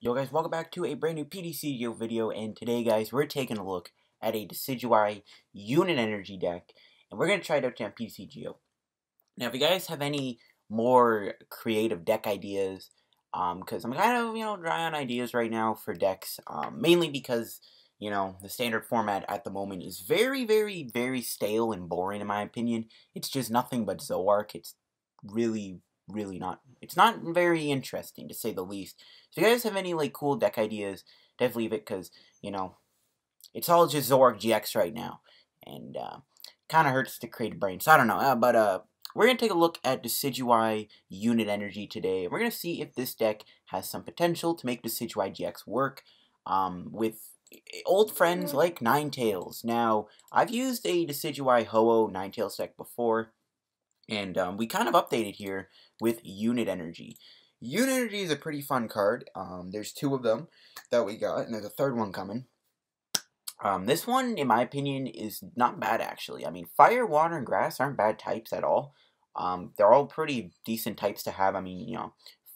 Yo guys, welcome back to a brand new PTCGO video, and today guys, we're taking a look at a Decidueye unit energy deck, and we're going to try it out on PTCGO. Now, if you guys have any more creative deck ideas, because I'm kind of, dry on ideas right now for decks, mainly because, the standard format at the moment is very, very, very stale and boring in my opinion. It's just nothing but Zoroark. It's really it's not very interesting to say the least. So if you guys have any cool deck ideas, definitely leave it, because it's all just Zoroark GX right now, and kind of hurts to create a brain. So I don't know, but we're gonna take a look at Decidueye unit energy today, and we're gonna see if this deck has some potential to make Decidueye GX work with old friends like Ninetales. Now, I've used a Decidueye Ho-Oh Ninetales deck before, and we kind of updated here with Unit Energy. Unit Energy is a pretty fun card. There's two of them that we got, and there's a third one coming. This one, in my opinion, is not bad, actually. I mean, Fire, Water, and Grass aren't bad types at all. They're all pretty decent types to have. I mean,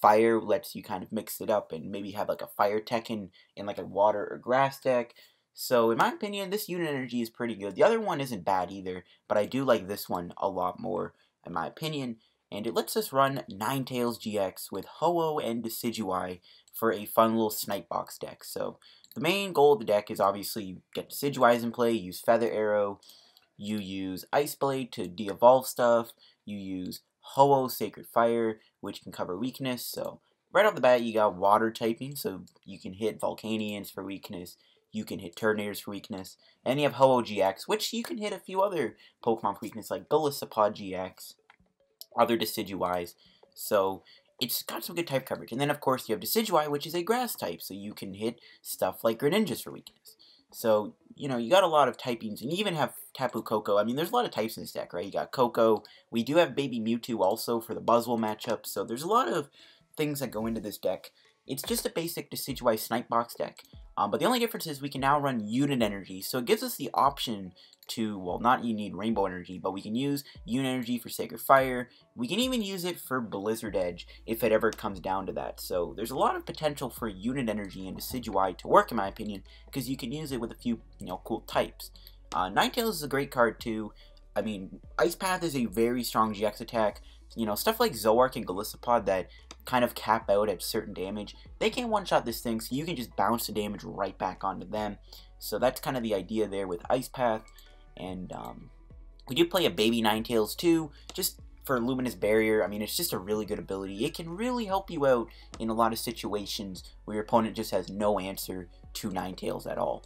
Fire lets you kind of mix it up and maybe have like a Fire tech in like a Water or Grass deck. So, in my opinion, this Unit Energy is pretty good. The other one isn't bad either, but I do like this one a lot more, in my opinion, and it lets us run Ninetales GX with Ho-Oh and Decidueye for a fun little snipe box deck. So the main goal of the deck is obviously get Decidueyes in play, use Feather Arrow, you use Ice Blade to de-evolve stuff, you use Ho-Oh Sacred Fire, which can cover weakness. So right off the bat, you got Water typing, so you can hit Volcanions for weakness, you can hit Turtonators for weakness, and you have Ho-Oh GX, which you can hit a few other Pokemon for weakness, like Golisopod GX, other Decidueyes. So it's got some good type coverage. And then, of course, you have Decidueye, which is a grass type, so you can hit stuff like Greninjas for weakness. So, you got a lot of typings, and you even have Tapu Koko. I mean, there's a lot of types in this deck, right? You got Koko. We do have Baby Mewtwo also for the Buzzwole matchup, so there's a lot of things that go into this deck. It's just a basic Decidueye Snipe Box deck, but the only difference is we can now run Unit Energy, so it gives us the option to, well, not you need Rainbow Energy, but we can use Unit Energy for Sacred Fire. We can even use it for Blizzard Edge if it ever comes down to that. So there's a lot of potential for Unit Energy and Decidueye to work, in my opinion, because you can use it with a few, cool types. Ninetales is a great card too. I mean, Ice Path is a very strong GX attack. Stuff like Zoroark and Golisopod that kind of cap out at certain damage, they can't one-shot this thing, so you can just bounce the damage right back onto them. So that's kind of the idea there with Ice Path. And we do play a Baby Ninetales too, just for Luminous Barrier. I mean, it's just a really good ability. It can really help you out in a lot of situations where your opponent just has no answer to Ninetales at all.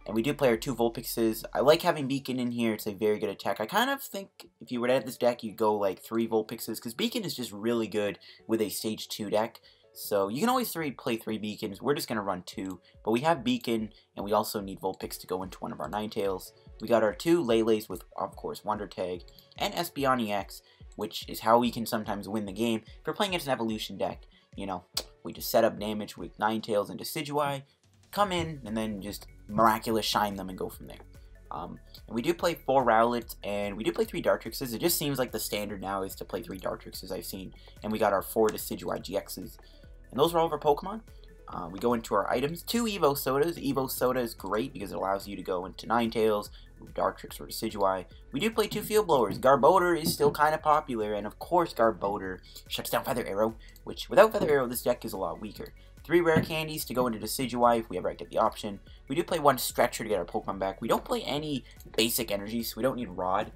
And we do play our two Vulpixes. I like having Beacon in here. It's a very good attack. I kind of think if you were to add this deck, you'd go like 3 Vulpixes, because Beacon is just really good with a Stage 2 deck. So you can always play 3 Beacons. We're just going to run 2. But we have Beacon, and we also need Vulpix to go into one of our Ninetales. We got our 2 Lele's with, of course, Wonder Tag, and Espeon EX, which is how we can sometimes win the game. If we're playing against an Evolution deck, we just set up damage with Ninetales and Decidueye, come in, and then just miraculous shine them and go from there. And we do play 4 Rowlets, and we do play 3 Dartrixes. It just seems like the standard now is to play 3 Dartrixes I've seen. And we got our 4 Decidueye GXs. And those are all of our Pokemon. We go into our items. 2 Evo Sodas. Evo Soda is great because it allows you to go into Ninetales, Dartrix, or Decidueye. We do play 2 Field Blowers. Garbodor is still kind of popular, and of course Garbodor shuts down Feather Arrow, which without Feather Arrow this deck is a lot weaker. 3 Rare Candies to go into Decidueye if we ever get the option. We do play 1 Stretcher to get our Pokemon back. We don't play any basic energies, so we don't need Rod.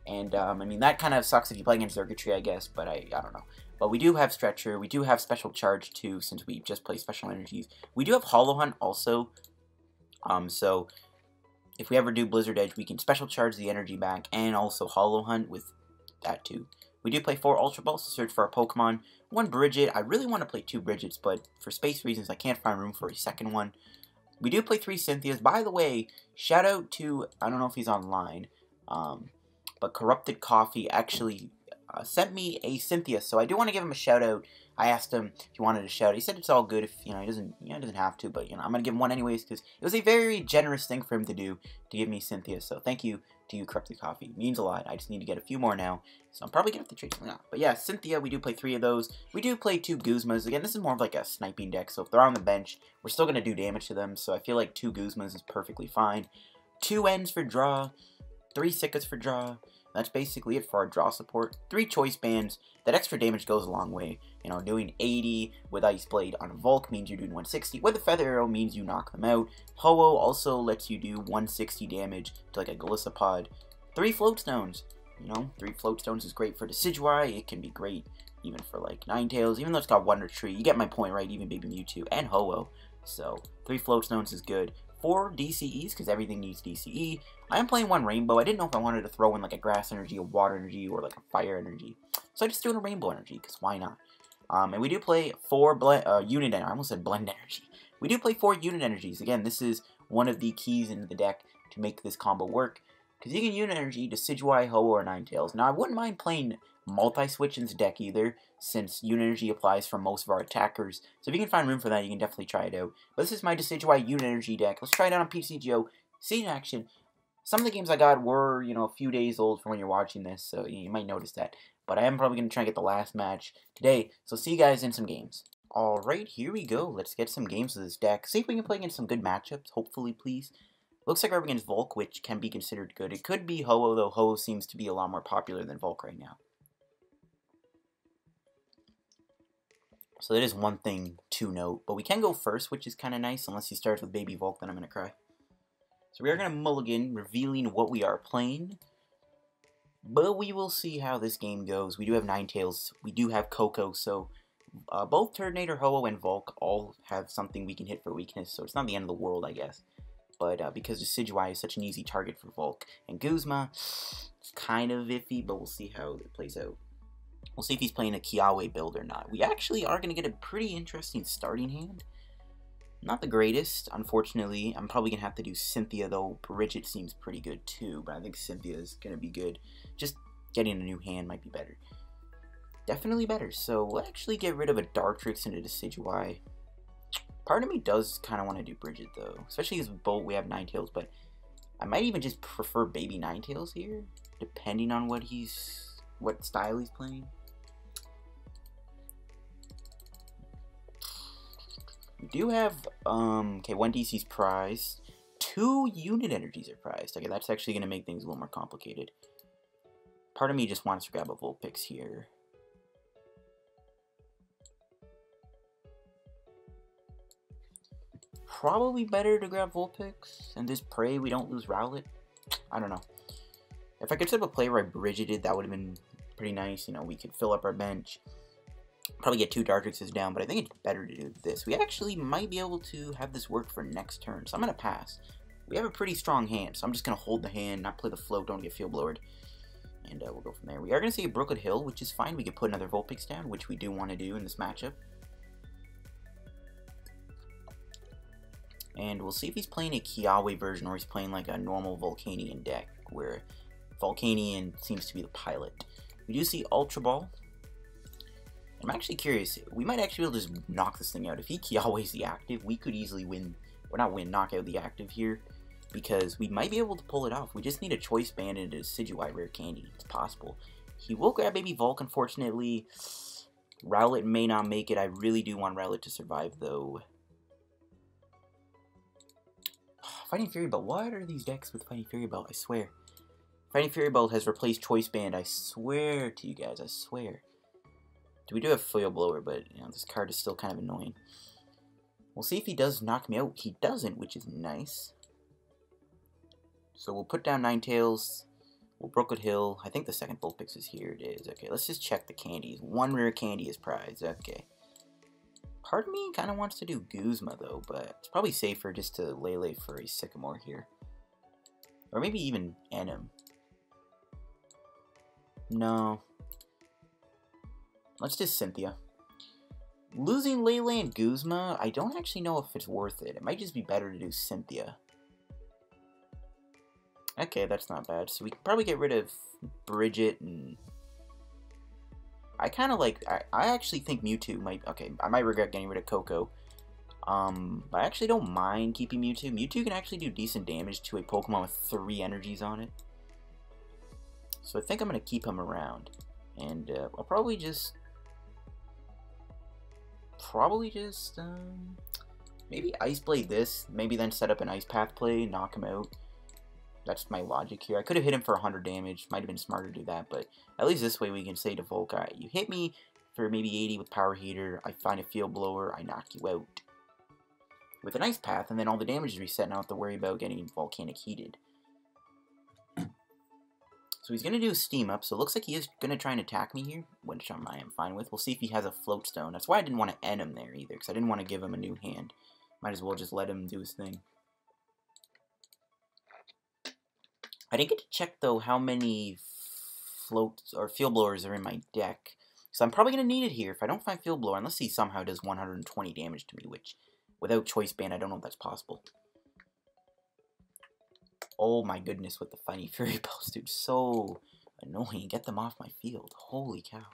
And, I mean, that kind of sucks if you play against Circuitry, I guess, but I don't know. But we do have Stretcher. We do have Special Charge, too, since we just play Special Energies. We do have Hollow Hunt, also. So, if we ever do Blizzard Edge, we can Special Charge the energy back and also Hollow Hunt with that, too. We do play 4 Ultra Balls to search for our Pokemon. 1 Bridget. I really want to play 2 Bridgets, but for space reasons, I can't find room for a second one. We do play 3 Cynthias. By the way, shout out to, I don't know if he's online, but Corrupted Coffee actually sent me a Cynthia, so I do want to give him a shout out. I asked him if he wanted to shout. He said it's all good if he doesn't have to, but I'm gonna give him one anyways because it was a very generous thing for him to do to give me Cynthia. So thank you to you, Corrupted Coffee. It means a lot. I just need to get a few more now, so I'm probably going to have to trade something out. But yeah, Cynthia, we do play 3 of those. We do play 2 Guzmas. Again, this is more of like a sniping deck, so if they're on the bench, we're still going to do damage to them, so I feel like 2 Guzmas is perfectly fine. 2 Ends for draw, 3 Sickos for draw. That's basically it for our draw support. 3 Choice Bands. That extra damage goes a long way. You know, doing 80 with Ice Blade on a Volk means you're doing 160. With a Feather Arrow means you knock them out. Ho-Oh also lets you do 160 damage to like a Galissapod. 3 Float Stones. You know, 3 Float Stones is great for Decidueye. It can be great even for like Ninetales. Even though it's got Wonder Tree. You get my point, right? Even Baby Mewtwo and Ho-Oh. So, 3 Float Stones is good. 4 DCEs, because everything needs DCE. I am playing 1 Rainbow. I didn't know if I wanted to throw in like a Grass Energy, a Water Energy, or like a Fire Energy. So I just threw in a Rainbow Energy, because why not? And we do play 4 Unit Energy. I almost said Blend Energy. We do play 4 Unit Energies. Again, this is one of the keys into the deck to make this combo work. Because you can Unit Energy Decidueye, Ho-Oh, or Ninetales. Now, I wouldn't mind playing multi-switch in this deck either, since Unit Energy applies for most of our attackers. So if you can find room for that, you can definitely try it out. But this is my Decidueye Unit Energy deck. Let's try it out on PTCGO. See it in action. Some of the games I got were, you know, a few days old from when you're watching this, so you might notice that. But I am probably going to try and get the last match today, so see you guys in some games. Alright, here we go. Let's get some games of this deck. See if we can play against some good matchups, hopefully, please. Looks like we're up against Volk, which can be considered good. It could be Ho-Oh, though Ho-Oh seems to be a lot more popular than Volk right now. So that is one thing to note. But we can go first, which is kind of nice. Unless he starts with Baby Volk, then I'm going to cry. So we are going to mulligan, revealing what we are playing. But we will see how this game goes. We do have Ninetales. We do have Coco. So both Turtonator, Ho-Oh, and Volk all have something we can hit for weakness. So it's not the end of the world, I guess. But because Decidueye is such an easy target for Volk. And Guzma, it's kind of iffy, but we'll see how it plays out. We'll see if he's playing a Kiawe build or not. We actually are going to get a pretty interesting starting hand. Not the greatest, unfortunately. I'm probably going to have to do Cynthia, though. Bridget seems pretty good, too. But I think Cynthia is going to be good. Just getting a new hand might be better. Definitely better. So we'll actually get rid of a Dartrix into Decidueye. Part of me does kind of want to do Bridget, though. Especially because both we have Ninetales. But I might even just prefer Baby Ninetales here. Depending on what style he's playing. We do have, okay, 1 DC's prized. 2 Unit Energies are prized. Okay, that's actually going to make things a little more complicated. Part of me just wants to grab a Vulpix here. Probably better to grab Vulpix and just pray we don't lose Rowlet. I don't know. If I could set up a play where I Bridgeted, that would have been pretty nice. You know, we could fill up our bench. Probably get 2 Dartrixes down, but I think it's better to do this. We actually might be able to have this work for next turn, so I'm going to pass. We have a pretty strong hand, so I'm just going to hold the hand, not play the float, don't get field blowered. And we'll go from there. We are going to see a Brookwood Hill, which is fine. We could put another Vulpix down, which we do want to do in this matchup. And we'll see if he's playing a Kiawe version or he's playing like a normal Volcanion deck, where Volcanion seems to be the pilot. We do see Ultra Ball. I'm actually curious. We might actually be able to just knock this thing out. If he Kiawe's the active, we could easily win. Or not win, knock out the active here. Because we might be able to pull it off. We just need a Choice Band into Decidueye Rare Candy. It's possible. He will grab Baby Volk, unfortunately. Rowlet may not make it. I really do want Rowlet to survive, though. Fighting Fury Belt. What are these decks with Fighting Fury Belt? I swear. Fighting Fury Belt has replaced Choice Band. I swear to you guys. I swear. We do have Foil Blower, but you know, this card is still kind of annoying. We'll see if he does knock me out. He doesn't, which is nice. So we'll put down Ninetales. We'll Brookwood Hill. I think the second Vulpix is here. It is. Okay, let's just check the candies. 1 rare candy is prized. Okay. Part of me kind of wants to do Guzma, though, but it's probably safer just to Lele for a Sycamore here. Or maybe even Enim. No. Let's do Cynthia. Losing Lele and Guzma, I don't actually know if it's worth it. It might just be better to do Cynthia. Okay, that's not bad. So we can probably get rid of Bridget and... I kind of like... I actually think Mewtwo might... Okay, I might regret getting rid of Coco. But I actually don't mind keeping Mewtwo. Mewtwo can actually do decent damage to a Pokemon with 3 energies on it. So I think I'm going to keep him around. And I'll probably just... maybe Ice Blade this. Maybe then set up an Ice Path play, knock him out. That's my logic here. I could have hit him for 100 damage. Might have been smarter to do that, but at least this way we can say to Volk, alright, you hit me for maybe 80 with Power Heater, I find a Field Blower, I knock you out. With an Ice Path, and then all the damage is reset, and I don't have to worry about getting Volcanic Heated. So he's going to do a Steam Up, so it looks like he is going to try and attack me here, which I am fine with. We'll see if he has a Float Stone. That's why I didn't want to end him there either, because I didn't want to give him a new hand. Might as well just let him do his thing. I didn't get to check, though, how many floats or Field Blowers are in my deck. So I'm probably going to need it here if I don't find Field Blower, unless he somehow does 120 damage to me, which, without Choice Band, I don't know if that's possible. Oh my goodness, with the Funny Fury Bells, dude. So annoying. Get them off my field. Holy cow.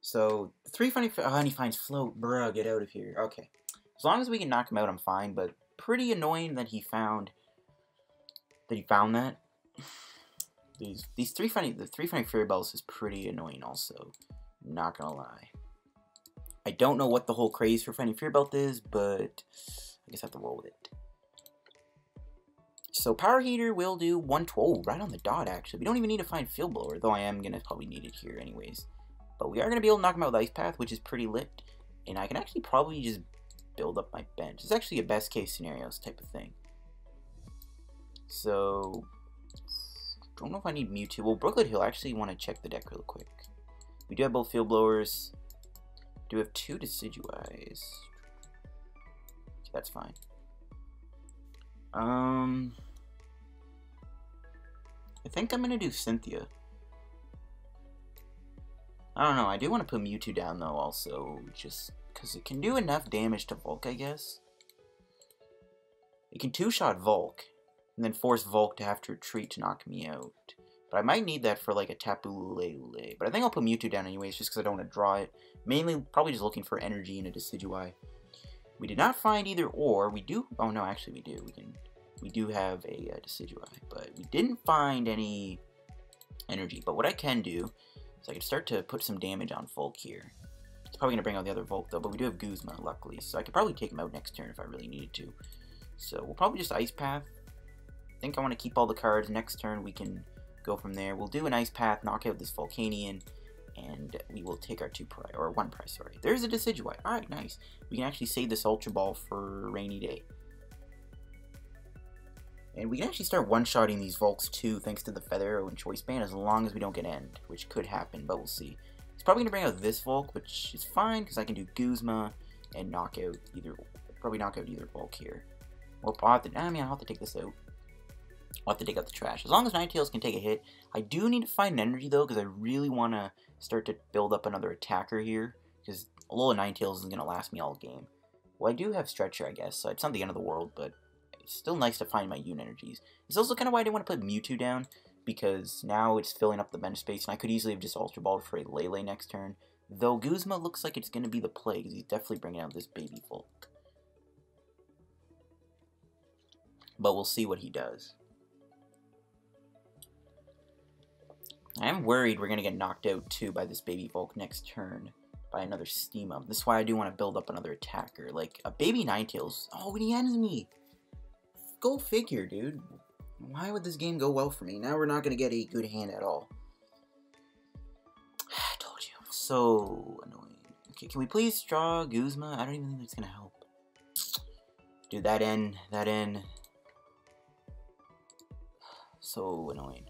So, 3 Funny... Oh, and he finds Float. Bruh, get out of here. Okay. As long as we can knock him out, I'm fine, but pretty annoying that he found... that. The 3 Funny Fury Bells is pretty annoying also. Not gonna lie. I don't know what the whole craze for Funny Fury Belt is, but I guess I have to roll with it. So Power Heater will do 112, right on the dot actually. We don't even need to find Field Blower, though I am gonna probably need it here anyways. But we are gonna be able to knock him out with Ice Path, which is pretty lit. And I can actually probably just build up my bench. It's actually a best case scenarios type of thing. So don't know if I need Mewtwo. Well, Brooklet Hill, I actually want to check the deck real quick. We do have both Field Blowers. We do have 2 Decidueyes. Okay, that's fine. I think I'm gonna do Cynthia. I don't know, I do want to put Mewtwo down though also, just because it can do enough damage to Volk, I guess. It can 2-shot Volk, and then force Volk to have to retreat to knock me out. But I might need that for like a Tapu Lele. But I think I'll put Mewtwo down anyways, just because I don't want to draw it. Mainly, probably just looking for energy in a Decidueye. We did not find either or. We do... Oh no, actually we do. We do have a Decidueye, but we didn't find any energy. But what I can do is I can start to put some damage on Volk here. It's probably going to bring out the other Volk though, but we do have Guzma, luckily. So I could probably take him out next turn if I really needed to. So we'll probably just Ice Path. I think I want to keep all the cards. Next turn we can go from there. We'll do an Ice Path, knock out this Volcanion, and we will take our 2 prize, or 1 prize, sorry. There's a Decidueye. Alright, nice. We can actually save this Ultra Ball for a rainy day. And we can actually start one-shotting these Volks too, thanks to the Feather Arrow and Choice Band, as long as we don't get End, which could happen, but we'll see. He's probably going to bring out this Volk, which is fine, because I can do Guzma and knock out either Volk here. Or I'll have to, I'll have to take this out. I'll have to take out the trash. As long as Ninetales can take a hit. I do need to find an energy though, because I really want to start to build up another attacker here. Because Alolan Ninetales isn't going to last me all game. Well, I do have Stretcher, I guess, so it's not the end of the world, but it's still nice to find my Yoon energies. It's also kind of why I didn't want to put Mewtwo down, because now it's filling up the bench space, and I could easily have just Ultra Balled for a Lele next turn. Though Guzma looks like it's going to be the play, because he's definitely bringing out this baby Volk. But we'll see what he does. I am worried we're going to get knocked out, too, by this baby Volk next turn. By another Steam Up. This is why I do want to build up another attacker. Like, a baby Ninetales. Oh, and he ends me! Go figure, dude. Why would this game go well for me? Now we're not going to get a good hand at all. I told you. So annoying. Okay, can we please draw Guzma? I don't even think that's going to help. Dude, that in. So annoying.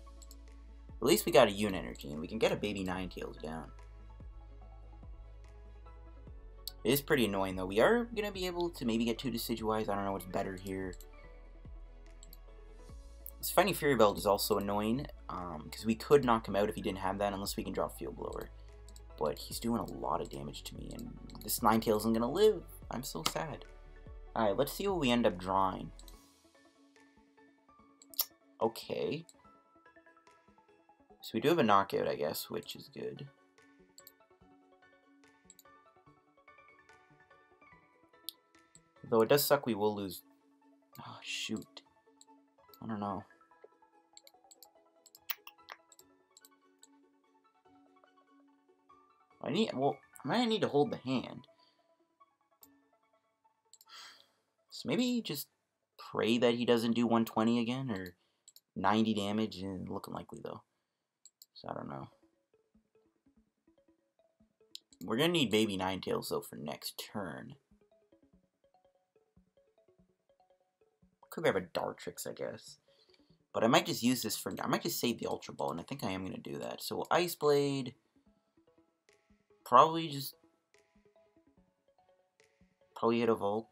At least we got a Yoon energy, and we can get a baby Ninetales down. It is pretty annoying, though. We are going to be able to maybe get 2 Decidueyes. I don't know what's better here. This Funny Fury Belt is also annoying, because we could knock him out if he didn't have that, unless we can draw Field Blower. But he's doing a lot of damage to me, and this Ninetales isn't going to live. I'm so sad. Alright, let's see what we end up drawing. Okay. So we do have a knockout, I guess, which is good. Though it does suck we will lose. Oh, shoot. I don't know. Well, I might need to hold the hand. So maybe just pray that he doesn't do 120 again, or 90 damage, and looking likely though. So I don't know. We're gonna need baby Ninetales though for next turn. Could grab a Dartrix, I guess. But I might just use this for... I might just save the Ultra Ball, and I think I am going to do that. So Ice Blade... Probably just... Probably hit a Volk.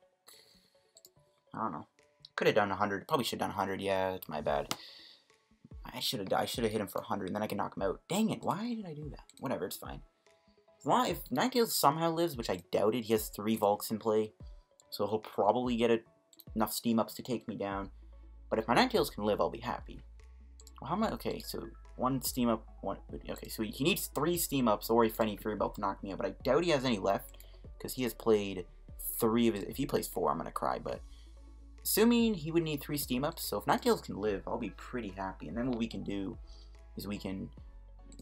I don't know. Could have done 100. Probably should have done 100. Yeah, that's my bad. I should have hit him for 100, and then I can knock him out. Dang it, why did I do that? Whatever, it's fine. If Ninetales somehow lives, which I doubted, he has 3 Volks in play. So he'll probably get enough Steam Ups to take me down. But if my Ninetales can live, I'll be happy. Well, how am I? Okay, so 1 Steam Up, 1... Okay, so he needs 3 Steam Ups or a Friendly Fury Belt to knock me out. But I doubt he has any left, because he has played 3 of his... If he plays 4, I'm going to cry, but... Assuming he would need 3 Steam Ups, so if Ninetales can live, I'll be pretty happy. And then what we can do is we can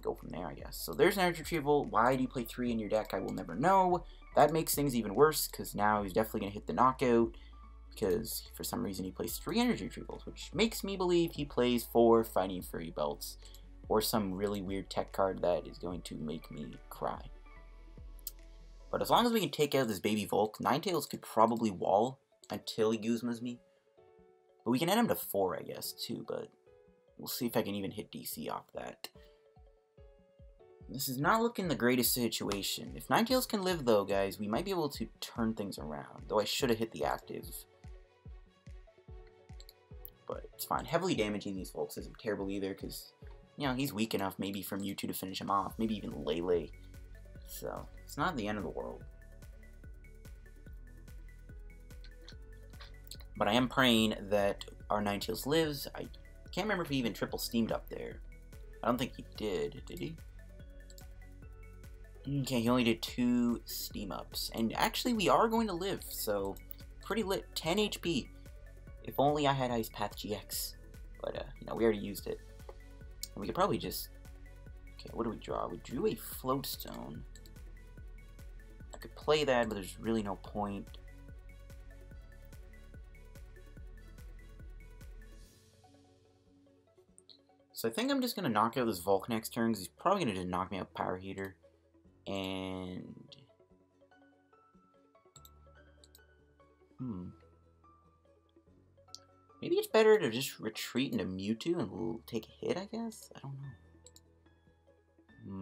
go from there, I guess. So there's an Energy Retrieval. Why do you play 3 in your deck? I will never know. That makes things even worse, because now he's definitely going to hit the knockout. Because for some reason he plays 3 Energy Retrievals, which makes me believe he plays 4 Fighting Fury Belts, or some really weird tech card that is going to make me cry. But as long as we can take out this baby Volk, Ninetales could probably wall until he Guzmas me. But we can end him to 4, I guess, too, but we'll see if I can even hit DC off that. This is not looking the greatest situation. If Ninetales can live, though, guys, we might be able to turn things around, though I should have hit the active. But it's fine. Heavily damaging these folks isn't terrible either, because, you know, he's weak enough maybe for Mewtwo to finish him off. Maybe even Lele. So, it's not the end of the world. But I am praying that our Ninetales lives. I can't remember if he even triple steamed up there. I don't think he did he? Okay, he only did 2 steam ups. And actually, we are going to live, so pretty lit. 10 HP. If only I had Ice Path GX. But, you know, we already used it. And we could probably just... Okay, what do we draw? We drew a Floatstone. I could play that, but there's really no point. So I think I'm just going to knock out this Volk next turn, because he's probably going to just knock me out Power Heater. And... Maybe it's better to just retreat into Mewtwo and we'll take a hit, I guess? I don't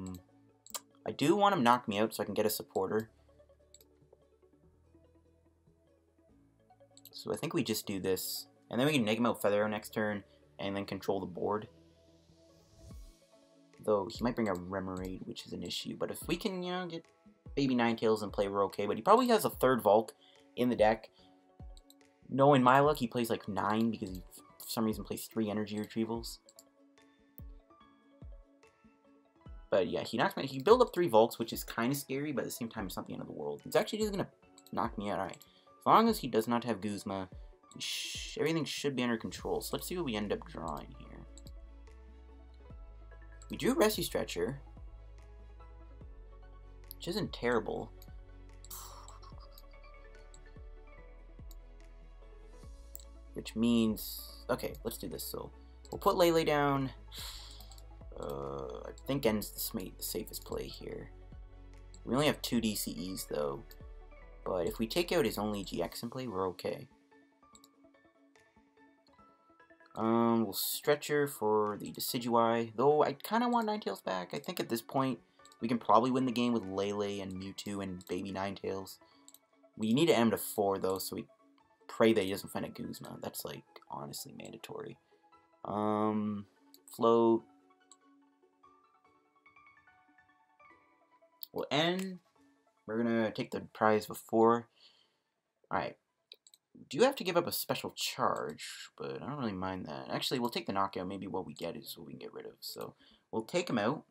know. I do want him to knock me out so I can get a supporter. So I think we just do this. And then we can neg him out Feather Arrow next turn and then control the board. Though he might bring a Remoraid, which is an issue. But if we can, you know, get baby Ninetales and play, we're okay. But he probably has a 3rd Volk in the deck. Knowing my luck, he plays like 9 because he, for some reason, plays 3 Energy Retrievals. But yeah, he knocks me. He build up 3 Volks, which is kind of scary, but at the same time, it's not the end of the world. He's actually just gonna knock me out. Alright. As long as he does not have Guzma, everything should be under control. So let's see what we end up drawing here. We drew Rescue Stretcher, which isn't terrible. Which means... Okay, let's do this. So, we'll put Lele down. I think En's the safest play here. We only have 2 DCEs, though. But if we take out his only GX in play, we're okay. We'll Stretcher for the Decidueye. Though, I kind of want Ninetales back. I think at this point, we can probably win the game with Lele and Mewtwo and baby Ninetales. We need to end to 4, though, so we pray that he doesn't find a Guzma. That's, like, honestly mandatory. Float. We'll end. We're gonna take the prize before. Alright. Do have to give up a special charge, but I don't really mind that. Actually, we'll take the knockout. Maybe what we get is what we can get rid of. So, we'll take him out.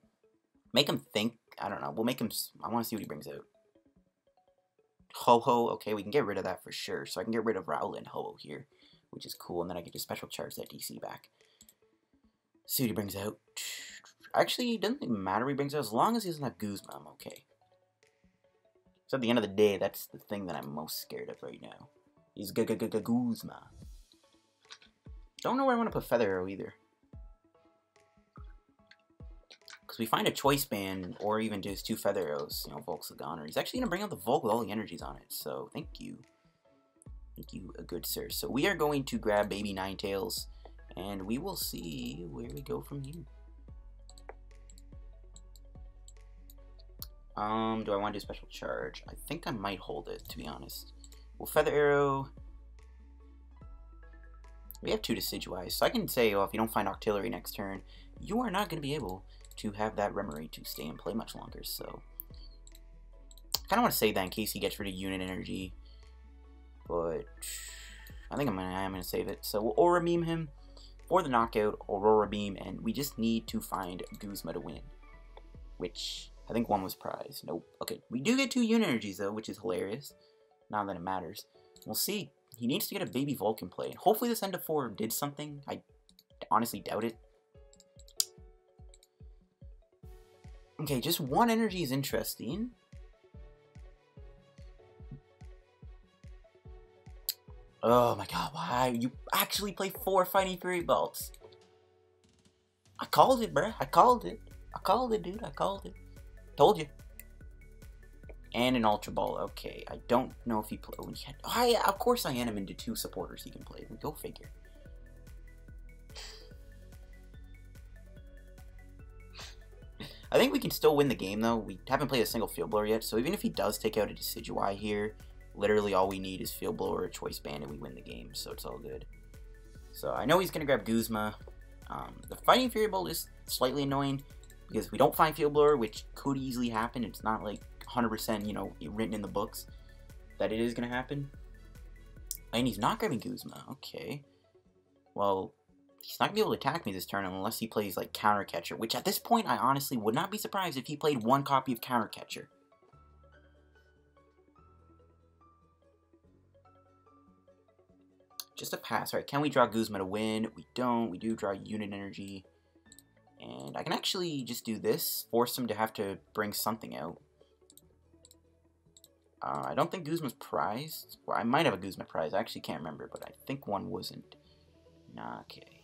Make him think. I don't know. We'll make him... I want to see what he brings out. Ho-Ho. Okay, we can get rid of that for sure. So I can get rid of Rowlet and Ho-Ho here, which is cool. And then I can just special charge that DC back. See what he brings out. Actually, it doesn't even matter what he brings out. As long as he doesn't have Guzma, I'm okay. So at the end of the day, that's the thing that I'm most scared of right now. Is Guzma. Don't know where I want to put Feather Arrow either. Because we find a Choice Band, or even just 2 Feather Arrows, you know, Volk's a goner. He's actually going to bring out the Volk with all the energies on it, so thank you. Thank you, good sir. So we are going to grab Baby Ninetales, and we will see where we go from here. Do I want to do special charge? I think I might hold it, to be honest. Well, Feather Arrow. We have 2 Decidueye, so I can say, oh, if you don't find Octillery next turn, you are not going to be able to have that Remoraid to stay and play much longer, so. I kind of want to save that in case he gets rid of Unit Energy, but I think I'm gonna save it. So we'll Aura Beam him for the knockout, Aurora Beam, and we just need to find Guzma to win, which I think 1 was prize. Nope. Okay, we do get 2 Unit Energies though, which is hilarious. Not that it matters. We'll see. He needs to get a Baby Vulcan play. Hopefully this end of 4 did something. I honestly doubt it. Okay, just 1 energy is interesting. Oh my god, why? You actually play 4 Fighting Fury Bolts. I called it, bruh. I called it. I called it, dude. I called it. Told you. And an Ultra Ball. Okay, I don't know if he play. Oh, yeah, of course I am him into 2 supporters he can play. Go figure. I think we can still win the game, though. We haven't played a single Field Blower yet, so even if he does take out a Decidueye here, literally all we need is Field Blower or Choice Band, and we win the game, so it's all good. So I know he's going to grab Guzma. The Fighting Fury Bolt is slightly annoying, because we don't find Field Blower, which could easily happen. It's not like 100%, you know, written in the books that it is going to happen. And he's not grabbing Guzma. Okay. Well, he's not going to be able to attack me this turn unless he plays, like, Counter Catcher, which at this point, I honestly would not be surprised if he played 1 copy of Counter Catcher. Just a pass. Alright, can we draw Guzma to win? We don't. We do draw Unit Energy. And I can actually just do this. Force him to have to bring something out. I don't think Guzma's prized. Well, I might have a Guzma prize. I actually can't remember, but I think 1 wasn't. Nah, okay.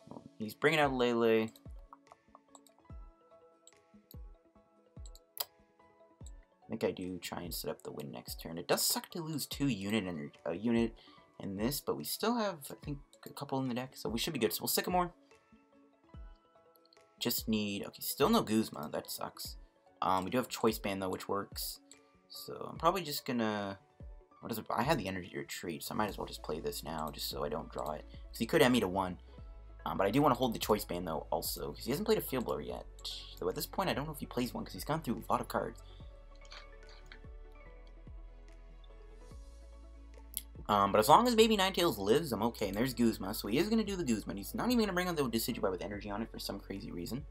Well, he's bringing out Lele. I think I do try and set up the win next turn. It does suck to lose 2 unit in this, but we still have, I think, a couple in the deck, so we should be good. So we'll Sycamore. Just need, okay, still no Guzma. That sucks. We do have Choice Band though, which works. So I'm probably just gonna. What is it? I had the Energy Retreat, so I might as well just play this now, just so I don't draw it. Because he could have me to 1. But I do want to hold the Choice Band though, also, because he hasn't played a Field Blower yet. So at this point, I don't know if he plays 1, because he's gone through a lot of cards. But as long as Baby Ninetales lives, I'm okay. And there's Guzma, so he is going to do the Guzma. He's not even going to bring out the Decidueye with energy on it for some crazy reason.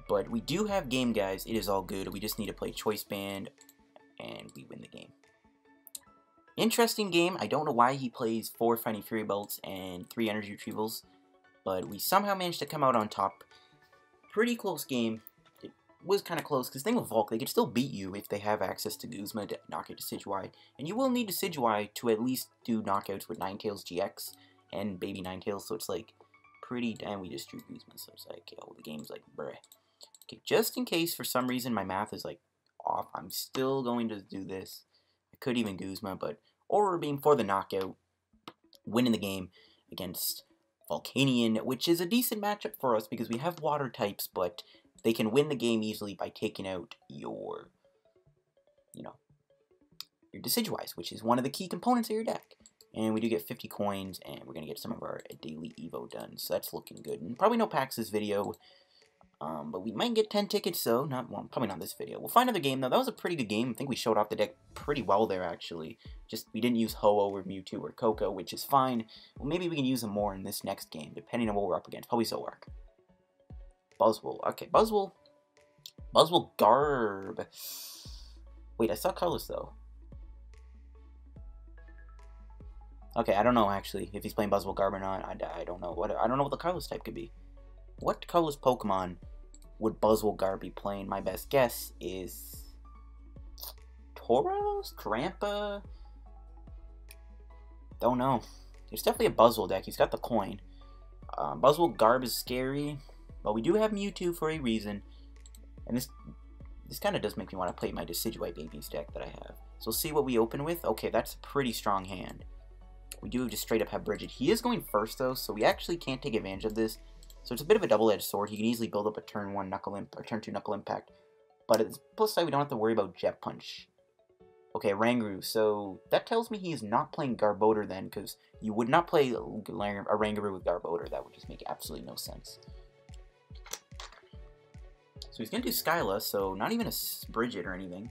But we do have game, guys. It is all good. We just need to play Choice Band, and we win the game. Interesting game. I don't know why he plays 4 Fighting Fury Bolts and 3 Energy Retrievals, but we somehow managed to come out on top. Pretty close game. It was kind of close, because the thing with Volk, they could still beat you if they have access to Guzma to knock out Decidueye. And you will need Decidueye to at least do knockouts with Ninetales GX and Baby Ninetales, so it's like pretty damn. We just drew Guzma, so it's like, oh, the game's like, bruh. Okay, just in case for some reason my math is like off, I'm still going to do this. I could even Guzma, but Aurora Beam for the knockout, winning the game against Volcanion, which is a decent matchup for us because we have water types, but they can win the game easily by taking out your, your Decidueyes, which is one of the key components of your deck. And we do get 50 coins, and we're going to get some of our daily Evo done, so that's looking good. And probably no packs this video. But we might get 10 tickets, so probably not this video. We'll find another game, though. That was a pretty good game. I think we showed off the deck pretty well there, actually. Just, we didn't use Ho-Oh or Mewtwo or Coco, which is fine. Well, maybe we can use them more in this next game, depending on what we're up against. Probably Zoroark. Buzzwole. Okay, Buzzwole. Buzzwole Garb. Wait, I saw colorless, though. Okay, I don't know, actually, if he's playing Buzzwole Garb or not. I don't know. I don't know what the colorless type could be. What colorless Pokemon would Buzzwole Garb be playing? My best guess is Tauros? Trampa? Don't know. It's definitely a Buzzwole deck. He's got the coin. Buzzwole Garb is scary, but we do have Mewtwo for a reason. And this kind of does make me want to play my Decidueye Babies deck that I have. So we'll see what we open with. Okay, that's a pretty strong hand. We do just straight up have Bridget. He is going first, though, so we actually can't take advantage of this. So it's a bit of a double-edged sword. He can easily build up a turn 1 Knuckle Imp, or turn 2 Knuckle Impact. But at the plus side, we don't have to worry about Jet Punch. Okay, Rangaroo. So that tells me he is not playing Garbodor then, because you would not play a Rangaroo with Garbodor. That would just make absolutely no sense. So he's going to do Skyla, so not even a Bridget or anything.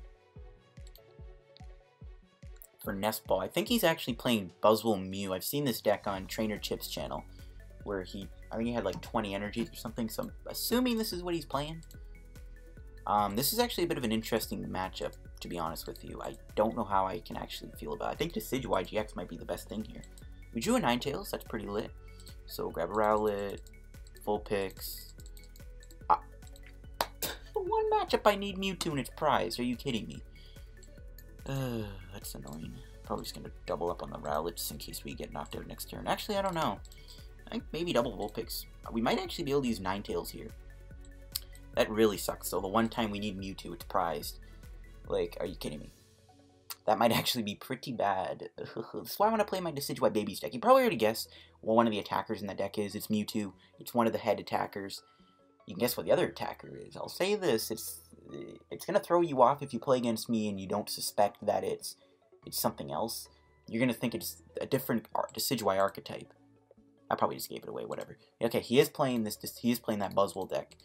For Nest Ball. I think he's actually playing Buzzwole Mew. I've seen this deck on Trainer Chip's channel, where I think he had like 20 energies or something, so I'm assuming this is what he's playing. This is actually a bit of an interesting matchup, to be honest with you. I don't know how I can actually feel about it. I think Decidueye GX might be the best thing here. We drew a Ninetales, that's pretty lit. So grab a Rowlet, full picks. The one matchup I need Mewtwo and it's prized. Are you kidding me? That's annoying. Probably just gonna double up on the Rowlet just in case we get knocked out next turn. Actually, I don't know. I think maybe double Vulpix. We might actually be able to use Ninetales here. That really sucks. So the one time we need Mewtwo, it's prized. Like, are you kidding me? That might actually be pretty bad. That's why I want to play my Decidueye Babies deck. You probably already guessed what one of the attackers in that deck is. It's Mewtwo. It's one of the head attackers. You can guess what the other attacker is. I'll say this. It's going to throw you off if you play against me and you don't suspect that it's something else. You're going to think it's a different Decidueye archetype. I probably just gave it away, whatever. Okay, he is playing he is playing that Buzzwole deck.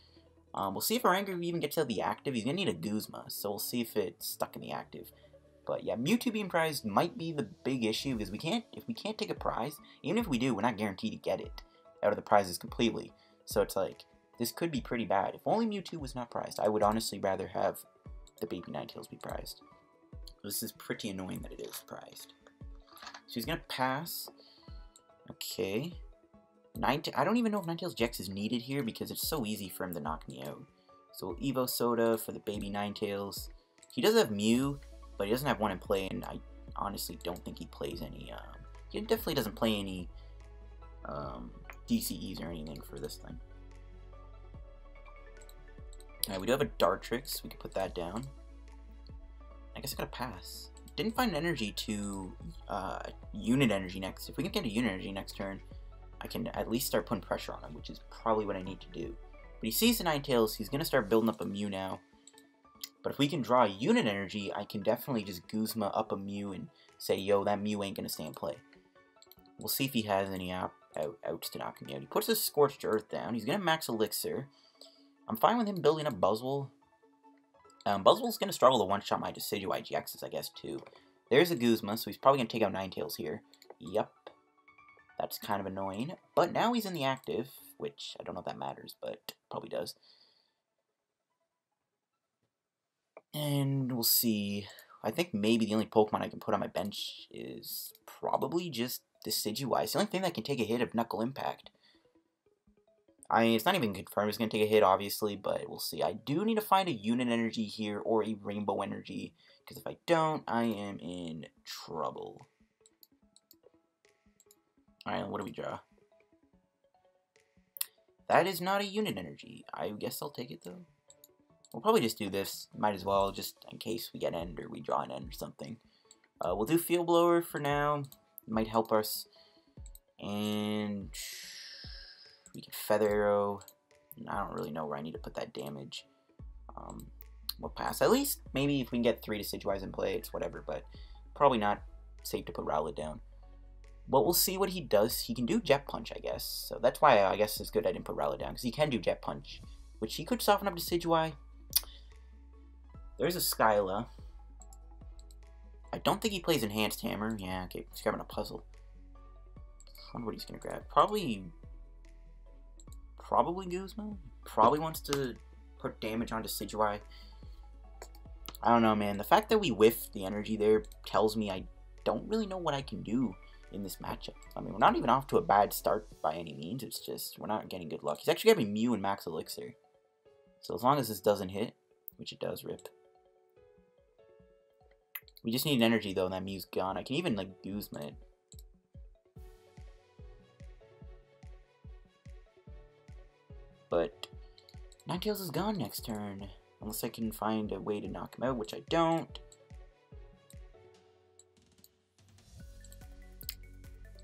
We'll see if Rangaroo even gets to the active. He's going to need a Guzma, so we'll see if it's stuck in the active. But yeah, Mewtwo being prized might be the big issue, because if we can't take a prize, even if we do, we're not guaranteed to get it out of the prizes completely. So it's like, this could be pretty bad. If only Mewtwo was not prized, I would honestly rather have the baby Ninetales be prized. This is pretty annoying that it is prized. So he's going to pass. Okay. I don't even know if Ninetales GX is needed here because it's so easy for him to knock me out. So we'll Evo Soda for the baby Ninetales. He does have Mew, but he doesn't have one in play, and I honestly don't think he plays any, he definitely doesn't play any, DCEs or anything for this thing. Alright, we do have a Dartrix, we can put that down. I guess I gotta pass. Didn't find energy to, unit energy next. If we can get a unit energy next turn, I can at least start putting pressure on him, which is probably what I need to do. But he sees the Ninetales, he's going to start building up a Mew now. But if we can draw a unit energy, I can definitely just Guzma up a Mew and say, yo, that Mew ain't going to stay in play. We'll see if he has any outs to knock me out. He puts his Scorched Earth down, he's going to max Elixir. I'm fine with him building up Buzzwole. Buzzwole's going to struggle to one-shot my Decidueye GXs, I guess, too. There's a Guzma, so he's probably going to take out Ninetales here. Yup. That's kind of annoying, but now he's in the active, which I don't know if that matters, but probably does. And we'll see. I think maybe the only Pokemon I can put on my bench is probably just Decidueye. It's the only thing that can take a hit of Knuckle Impact. It's not even confirmed it's going to take a hit, obviously, but we'll see. I do need to find a Unit Energy here or a Rainbow Energy, because if I don't, I am in trouble. Alright, what do we draw? That is not a unit energy. I guess I'll take it, though. We'll probably just do this. Might as well, just in case we get end or we draw an end or something. We'll do Field Blower for now. It might help us. And we can Feather Arrow. I don't really know where I need to put that damage. We'll pass. At least, maybe if we can get 3 Decidueyes in play, it's whatever. But probably not safe to put Rowlet down. But we'll see what he does. He can do Jet Punch, I guess. So that's why I guess it's good I didn't put Rowlet down. Because he can do Jet Punch. Which he could soften up Decidueye. There's a Skyla. I don't think he plays Enhanced Hammer. Yeah, okay. He's grabbing a puzzle. I wonder what he's going to grab. Probably Guzma. Probably wants to put damage on Decidueye. I don't know, man. The fact that we whiffed the energy there tells me I don't really know what I can do in this matchup. I mean, we're not even off to a bad start by any means. It's just, we're not getting good luck. He's actually grabbing Mew and Max Elixir. So as long as this doesn't hit, which it does, rip. We just need energy, though, and that Mew's gone. I can even, like, Guzma it. But Ninetales is gone next turn. Unless I can find a way to knock him out, which I don't.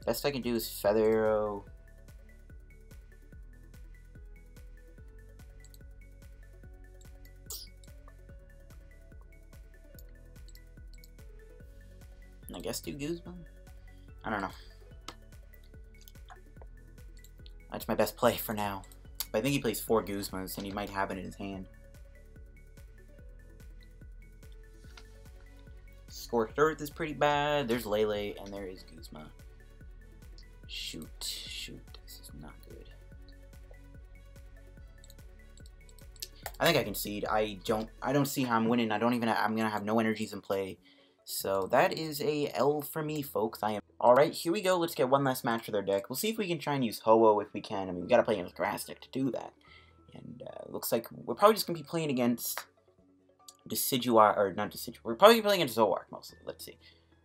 Best I can do is Feather Arrow. I guess do Guzma? I don't know. That's my best play for now. But I think he plays 4 Guzmas, and he might have it in his hand. Scorched Earth is pretty bad. There's Lele, and there is Guzma. Shoot, this is not good. I think I concede. I don't see how I'm winning. I'm gonna have no energies in play. So that is a L for me, folks. Alright, here we go. Let's get one last match for their deck. We'll see if we can try and use Ho-Oh if we can. I mean, we gotta play against Grass deck to do that. And looks like we're probably just gonna be playing against Decidueye, or not Decidueye. We're probably playing against Zoroark mostly. Let's see.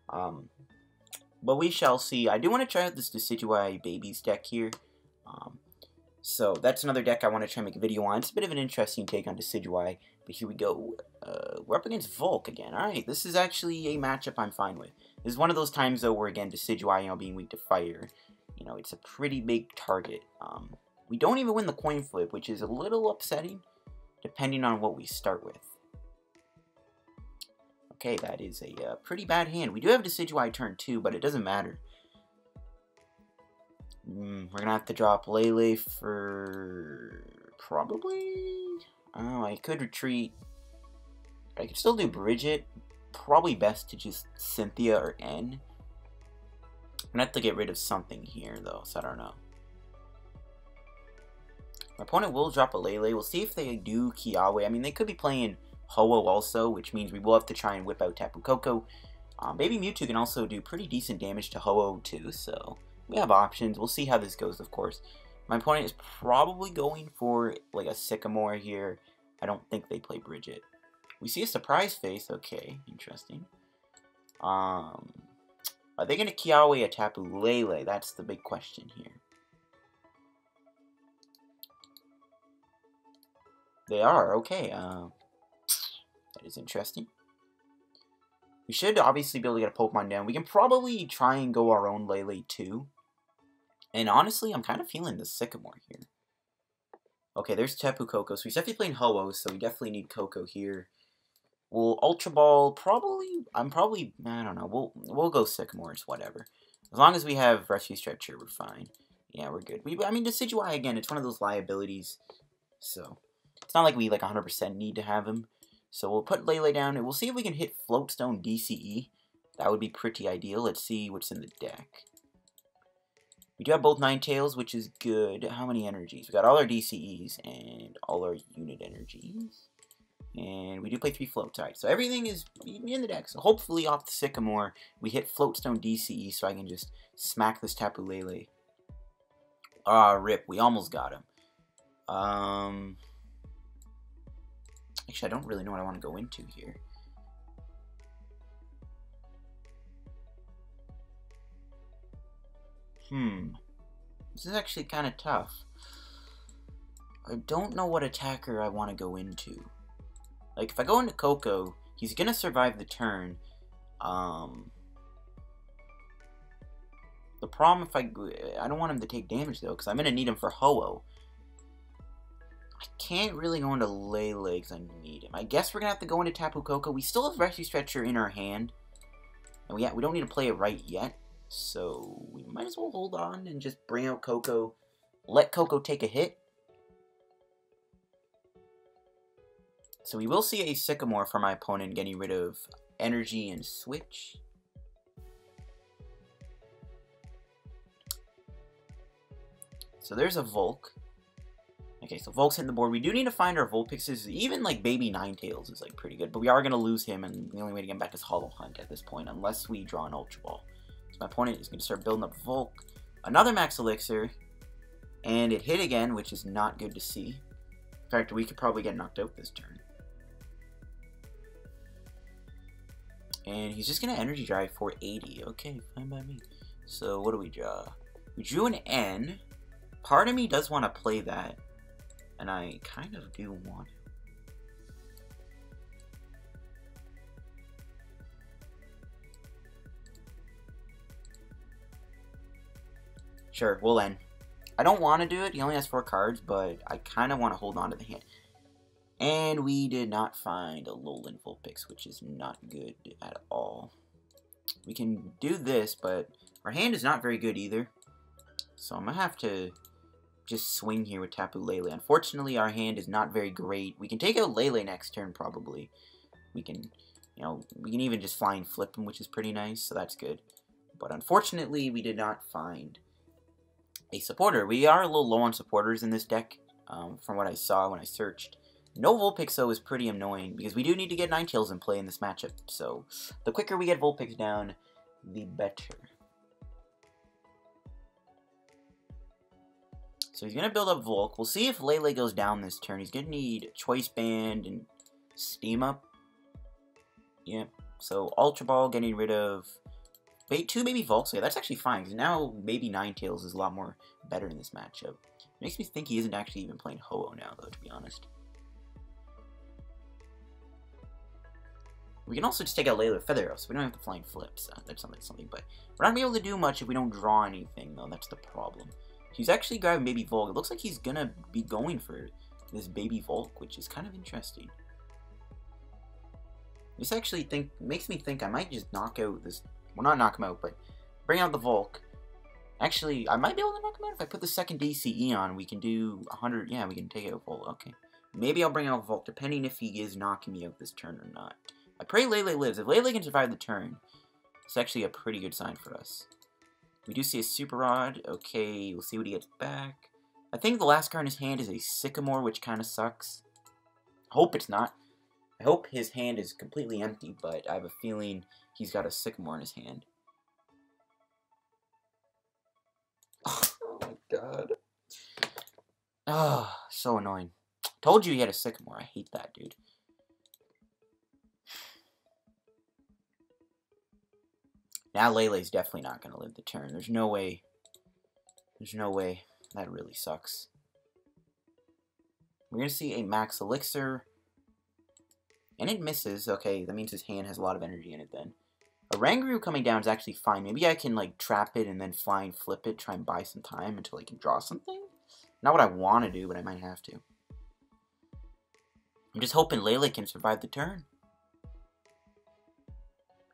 But we shall see. I do want to try out this Decidueye Babies deck here. So that's another deck I want to try and make a video on. It's a bit of an interesting take on Decidueye. But here we go. We're up against Volk again. Alright, this is actually a matchup I'm fine with. This is one of those times, though, where, again, Decidueye, being weak to fire, it's a pretty big target. We don't even win the coin flip, which is a little upsetting, depending on what we start with. Okay, that is a pretty bad hand. We do have Decidueye turn 2, but it doesn't matter. We're going to have to drop Lele for... probably... Oh, I could retreat. I could still do Bridget. Probably best to just Cynthia or N. I'm gonna have to get rid of something here, though, so I don't know. My opponent will drop a Lele. We'll see if they do Kiawe. I mean, they could be playing Ho-Oh also, which means we will have to try and whip out Tapu Koko. Baby Mewtwo can also do pretty decent damage to Ho-Oh, too, so we have options. We'll see how this goes, of course. My opponent is probably going for, like, a Sycamore here. I don't think they play Bridget. We see a surprise face. Okay, interesting. Are they going to Kiawe a Tapu Lele? That's the big question here. They are. Okay, that is interesting. We should obviously be able to get a Pokemon down. We can probably try and go our own Lele, too. And honestly, I'm kind of feeling the Sycamore here. Okay, there's Tapu Koko. So he's definitely playing Ho-Oh, so we definitely need Koko here. We'll Ultra Ball, probably, I don't know, we'll go Sycamores, whatever. As long as we have Rescue Stretcher, we're fine. Yeah, we're good. I mean, Decidueye, again, it's one of those liabilities, so it's not like we, 100% need to have him. So we'll put Lele down, and we'll see if we can hit Floatstone DCE. That would be pretty ideal. Let's see what's in the deck. We do have both Ninetales, which is good. How many energies? We got all our DCEs and all our unit energies. And we do play 3 Float types. So everything is in the deck. So hopefully off the Sycamore, we hit Floatstone DCE so I can just smack this Tapu Lele. Ah, rip. We almost got him. Actually, I don't really know what I want to go into here. This is actually kind of tough. I don't know what attacker I want to go into. Like, if I go into Koko, he's going to survive the turn. The problem if I don't want him to take damage, though, because I'm going to need him for Ho-Oh. I can't really go into Lele because I need him. I guess we're going to have to go into Tapu Koko. We still have Rescue Stretcher in our hand. And we don't need to play it right yet. So we might as well hold on and just bring out Koko. Let Koko take a hit. So we will see a Sycamore for my opponent getting rid of energy and switch. So there's a Volk. Okay, so Volk's hitting the board. We do need to find our Vulpixes. Even, Baby Ninetales is, pretty good. But we are going to lose him, and the only way to get him back is Hollow Hunt at this point, unless we draw an Ultra Ball. So my opponent is going to start building up Volk. Another Max Elixir. And it hit again, which is not good to see. In fact, we could probably get knocked out this turn. And he's just going to Energy Drive for 80. Okay, fine by me. So what do we draw? We drew an N. Part of me does want to play that. And I kind of do want to. Sure, we'll N. I don't want to do it. He only has 4 cards, but I kind of want to hold on to the hand. And we did not find a alolan Vulpix, which is not good at all. We can do this, but our hand is not very good either. So I'm going to have to just swing here with Tapu Lele. Unfortunately, our hand is not very great. We can take out Lele next turn, probably. We can, we can even just flying flip him, which is pretty nice, so that's good. But unfortunately, we did not find a supporter. We are a little low on supporters in this deck, from what I saw when I searched. No Vulpix, though, is pretty annoying, because we do need to get Ninetales in play in this matchup, so the quicker we get Vulpix down, the better. So he's going to build up Volk. We'll see if Lele goes down this turn. He's going to need Choice Band and Steam Up. Yeah, so Ultra Ball, getting rid of... Wait, 2 maybe Volks. Yeah, that's actually fine, because now maybe Ninetales is a lot more better in this matchup. It makes me think he isn't actually even playing Ho-Oh now, though, to be honest. We can also just take out Lele with Feather Arrow, so we don't have to flying flip, so that's something, but we're not going to be able to do much if we don't draw anything, though. That's the problem. He's actually grabbing Baby Volk. It looks like he's going to be going for this Baby Volk, which is kind of interesting. This actually makes me think I might just knock out this... Well, not knock him out, but bring out the Volk. Actually, I might be able to knock him out if I put the second DCE on. We can do 100... Yeah, we can take out Volk. Okay. Maybe I'll bring out Volk, depending if he is knocking me out this turn or not. I pray Lele lives. If Lele can survive the turn, it's actually a pretty good sign for us. We do see a Super Rod. Okay, we'll see what he gets back. I think the last card in his hand is a Sycamore, which kind of sucks. I hope it's not. I hope his hand is completely empty, but I have a feeling he's got a Sycamore in his hand. Oh my god. Ah, so annoying. Told you he had a Sycamore. I hate that, dude. Now Lele's definitely not going to live the turn. There's no way. There's no way. That really sucks. We're going to see a Max Elixir. And it misses. Okay, that means his hand has a lot of energy in it then. A Rangaroo coming down is actually fine. Maybe I can, like, trap it and then flying flip it. Try and buy some time until I can draw something. Not what I want to do, but I might have to. I'm just hoping Lele can survive the turn.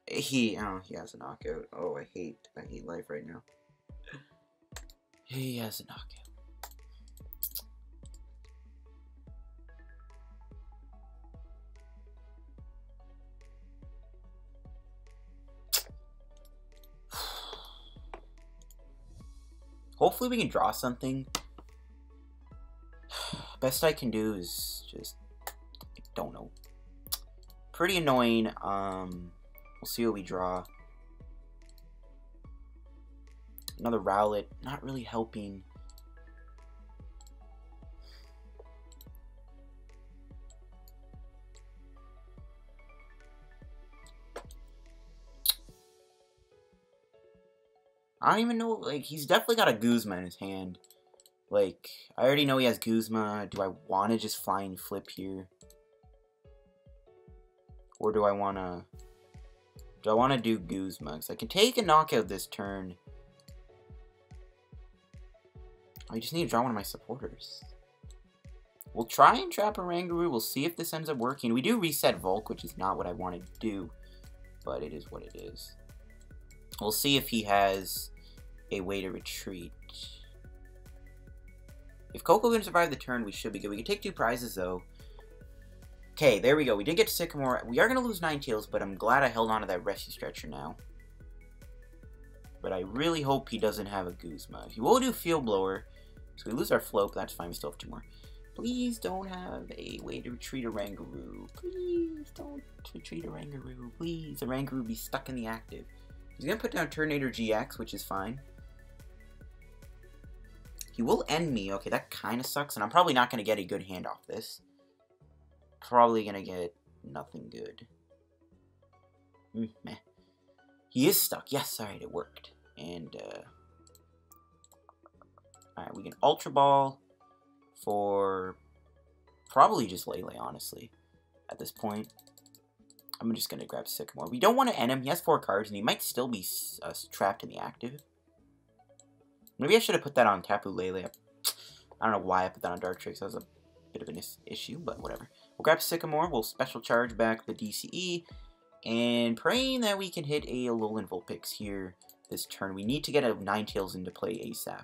He has a knockout. Oh, I hate life right now. He has a knockout. Hopefully we can draw something. Best I can do is just, I don't know. Pretty annoying. We'll see what we draw. Another Rowlet, not really helping. I don't even know, like, he's definitely got a Guzma in his hand. Like, I already know he has Guzma. Do I want to just flying flip here? Or do I want to... Do I want to do Guzma? Because I can take a knockout this turn. I just need to draw one of my supporters. We'll try and trap a Rangaroo. We'll see if this ends up working. We do reset Volk, which is not what I wanted to do. But it is what it is. We'll see if he has a way to retreat. If Coco can survive the turn, we should be good. We can take 2 prizes, though. Okay, there we go. We did get Sycamore. We are going to lose Ninetales, but I'm glad I held on to that Rescue Stretcher now. But I really hope he doesn't have a Guzma. He will do Field Blower, so we lose our Float, but that's fine. We still have 2 more. Please don't have a way to retreat a Rangaroo. Please don't retreat a Rangaroo. Please, the Rangaroo be stuck in the active. He's going to put down Turtonator GX, which is fine. He will end me. Okay, that kind of sucks, and I'm probably not going to get a good hand off this. Probably going to get nothing good. Meh. He is stuck. Yes, alright, it worked. And, alright, we can Ultra Ball for probably just Lele, honestly, at this point. I'm just going to grab Sycamore. We don't want to end him. He has 4 cards, and he might still be trapped in the active. Maybe I should have put that on Tapu Lele. I don't know why I put that on Dartrix. That was a bit of an issue, but whatever. We'll grab Sycamore. We'll special charge back the DCE. And praying that we can hit a alolan Vulpix here this turn. We need to get a Ninetales into play ASAP.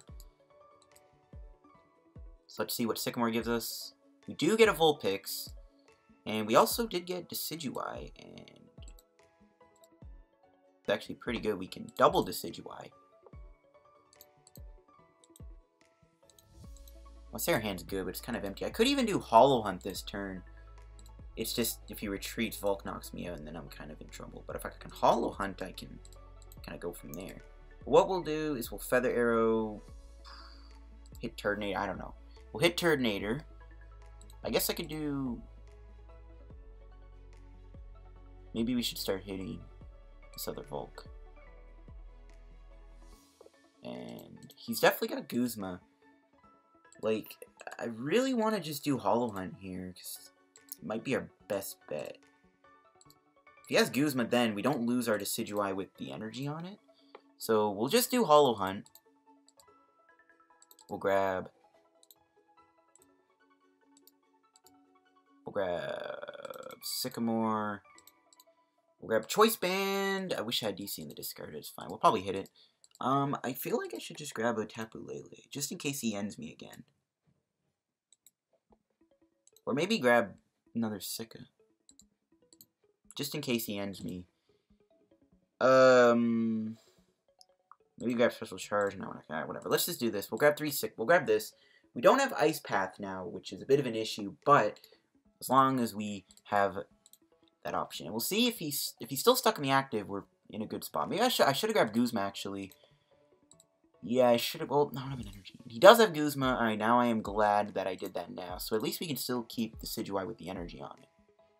So let's see what Sycamore gives us. We do get a Vulpix. And we also did get Decidueye. And it's actually pretty good. We can double Decidueye. I'll say our hand's good, but it's kind of empty. I could even do Hollow Hunt this turn. It's just, if he retreats, Volk knocks me out, and then I'm kind of in trouble. But if I can Hollow Hunt, I can kind of go from there. But what we'll do is we'll Feather Arrow, hit Turtonator, I don't know. We'll hit Turtonator. I guess I could do... Maybe we should start hitting this other Volk. And he's definitely got Guzma. Like, I really want to just do Hollow Hunt here, because it might be our best bet. If he has Guzma, then we don't lose our Decidueye with the energy on it. So, we'll just do Hollow Hunt. We'll grab Sycamore. We'll grab Choice Band. I wish I had DC in the discard. It's fine. We'll probably hit it. I feel like I should just grab a Tapu Lele, just in case he ends me again. Or maybe grab another Sika, just in case he ends me. Maybe grab Special Charge. No, whatever. Let's just do this. We'll grab 3 Sika. We'll grab this. We don't have Ice Path now, which is a bit of an issue, but as long as we have that option, and we'll see if he's still stuck in the active, we're in a good spot. Maybe I should have grabbed Guzma, actually. Yeah, I should have. Well, no, I don't have an energy. He does have Guzma. Alright, now I am glad that I did that now. So at least we can still keep the Decidueye with the energy on it.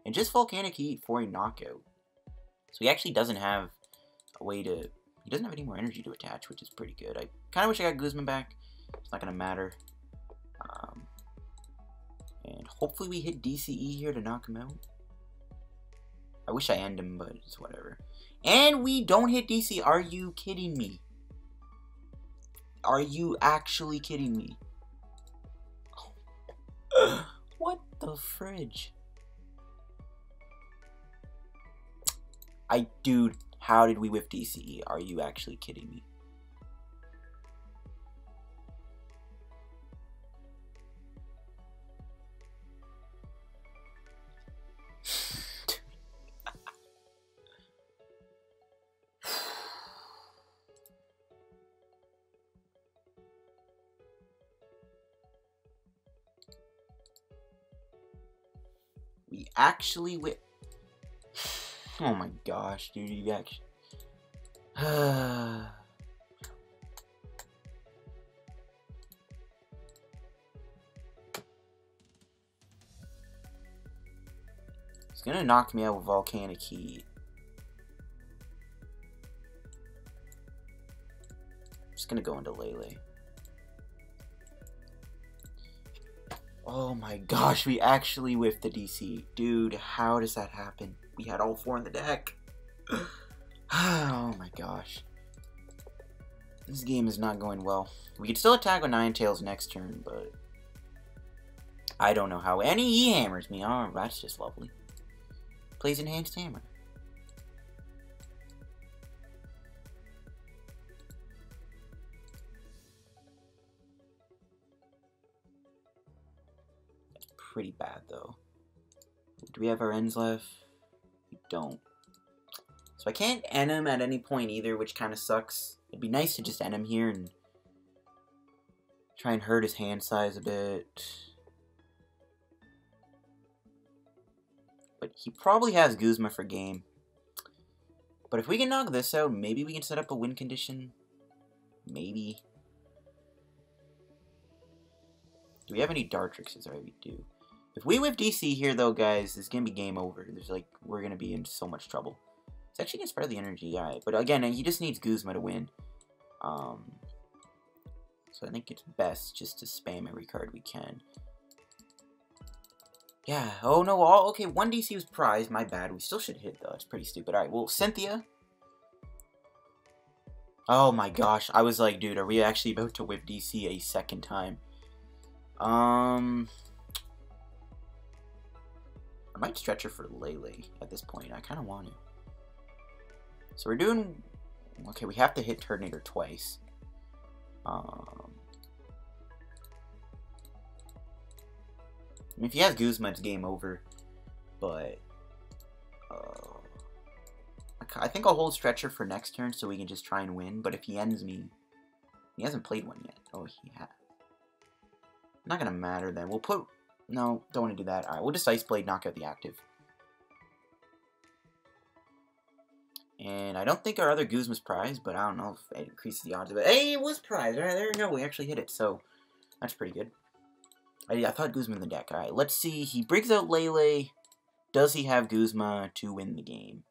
And just Volcanic Heat for a knockout. So he actually doesn't have a way to... He doesn't have any more energy to attach, which is pretty good. I kind of wish I got Guzma back. It's not going to matter. And hopefully we hit DCE here to knock him out. I wish I end him, but it's whatever. And we don't hit DC. Are you kidding me? Are you actually kidding me? What the fridge? Dude, how did we whiff DCE? Are you actually kidding me? We actually whip. Oh my gosh, dude, you actually. It's gonna knock me out with Volcanic Heat. I'm just gonna go into Lele. Oh my gosh, we actually whiffed the DC. Dude, how does that happen? We had all 4 in the deck. Oh my gosh. This game is not going well. We can still attack with Ninetales next turn, but... I don't know how. And he hammers me. Oh, that's just lovely. Plays Enhanced Hammer. Pretty bad though. Do we have our ends left? We don't. So I can't end him at any point either, which kind of sucks. It'd be nice to just end him here and try and hurt his hand size a bit. But he probably has Guzma for game. But if we can knock this out, maybe we can set up a win condition. Maybe. Do we have any Dartrixes? Alright, we do. If we whip DC here, though, guys, it's gonna be game over. We're gonna be in so much trouble. It's actually against part of the energy, yeah. But again, he just needs Guzma to win. So I think it's best just to spam every card we can. Yeah, oh no, okay, 1 DC was prized, my bad. We still should hit, though. It's pretty stupid. Alright, well, Cynthia. Oh my gosh, I was like, dude, are we actually about to whip DC a second time? I might stretch her for Lele at this point. I kind of want to. So we're doing... Okay, we have to hit Turtonator twice. I mean, if he has Guzma, it's game over. But... I think I'll hold Stretcher for next turn so we can just try and win. But if he ends me... He hasn't played one yet. Oh, he has. Not gonna matter then. We'll put... No, don't want to do that. Alright, we'll just Ice Blade, knock out the active. And I don't think our other Guzma's prized, but I don't know if it increases the odds of it. Hey, it was prized! Alright, there we go. We actually hit it, so that's pretty good. I thought Guzma in the deck. Alright, let's see. He brings out Lele. Does he have Guzma to win the game?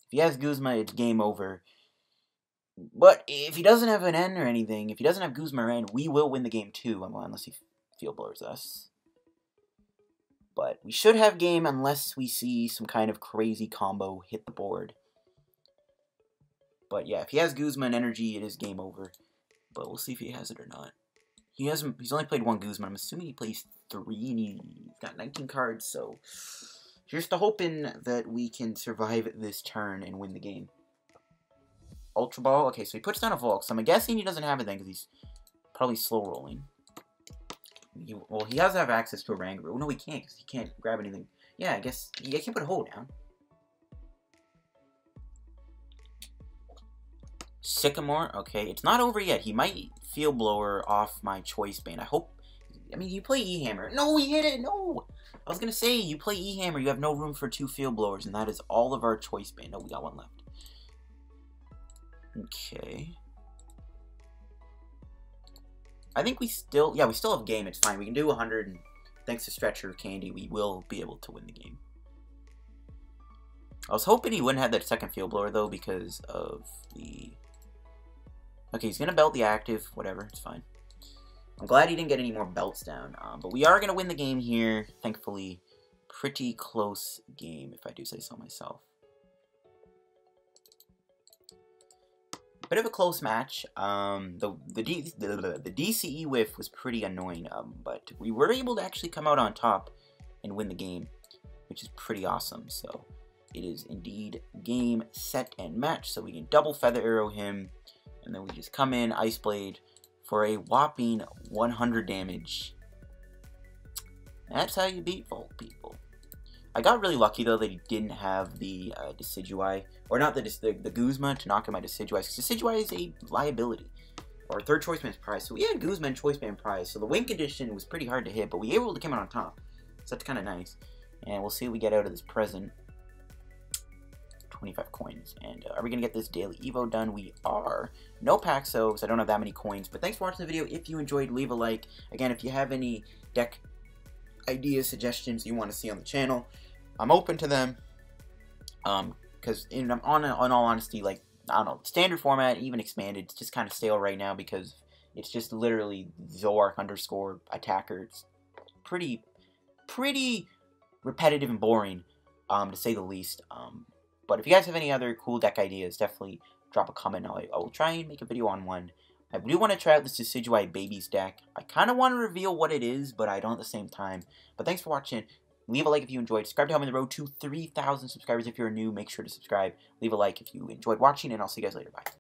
If he has Guzma, it's game over. But if he doesn't have an N or anything, if he doesn't have Guzma or N, we will win the game too, unless he field blowers us. But we should have game unless we see some kind of crazy combo hit the board. But yeah, if he has Guzma and energy, it is game over. But we'll see if he has it or not. He's only played one Guzma. I'm assuming he plays 3 and he's got 19 cards, so here's to hoping that we can survive this turn and win the game. Ultra Ball. Okay, so he puts down a Volk. So I'm guessing he doesn't have it then because he's probably slow rolling. Well, he has to have access to a Rangaroo. No, he can't because he can't grab anything. Yeah, I guess he can't put a hole down. Sycamore. Okay, it's not over yet. He might Field Blower off my Choice Band. I hope. I mean, you play E-Hammer. No, he hit it. No. I was going to say, you play E-Hammer. You have no room for 2 Field Blowers, and that is all of our Choice Band. No, we got one left. Okay. I think we still have game. It's fine. We can do 100, and thanks to Stretcher Candy, we will be able to win the game. I was hoping he wouldn't have that second Field Blower, though, because of the... Okay, he's going to belt the active. Whatever, it's fine. I'm glad he didn't get any more belts down. But we are going to win the game here, thankfully. Pretty close game, if I do say so myself. Bit of a close match. The DCE whiff was pretty annoying, but we were able to actually come out on top and win the game, which is pretty awesome. So it is indeed game, set, and match. So we can double Feather Arrow him, and then we just come in, Ice Blade, for a whopping 100 damage. That's how you beat Volt, people. I got really lucky, though, that he didn't have the Decidueye, or not the Guzma to knock him out Decidueye, because Decidueye is a liability, or third Choice Band's prize. So we had Guzma and Choice Band prize, so the win condition was pretty hard to hit, but we were able to come out on top. So that's kind of nice. And we'll see what we get out of this present. 25 coins. And are we going to get this daily Evo done? We are. No packs, though, because I don't have that many coins. But thanks for watching the video. If you enjoyed, leave a like. Again, if you have any deck ideas, suggestions you want to see on the channel, I'm open to them. Because in all honesty, like, I don't know, standard format, even expanded, it's just kind of stale right now because it's just literally Zoroark _ attacker. It's pretty repetitive and boring, to say the least. But if you guys have any other cool deck ideas, definitely drop a comment. I will try and make a video on one. I do want to try out this Decidueye Babies deck. I kind of want to reveal what it is, but I don't at the same time. But thanks for watching. Leave a like if you enjoyed. Subscribe to help me on the road to 3,000 subscribers if you're new. Make sure to subscribe. Leave a like if you enjoyed watching, and I'll see you guys later. Bye.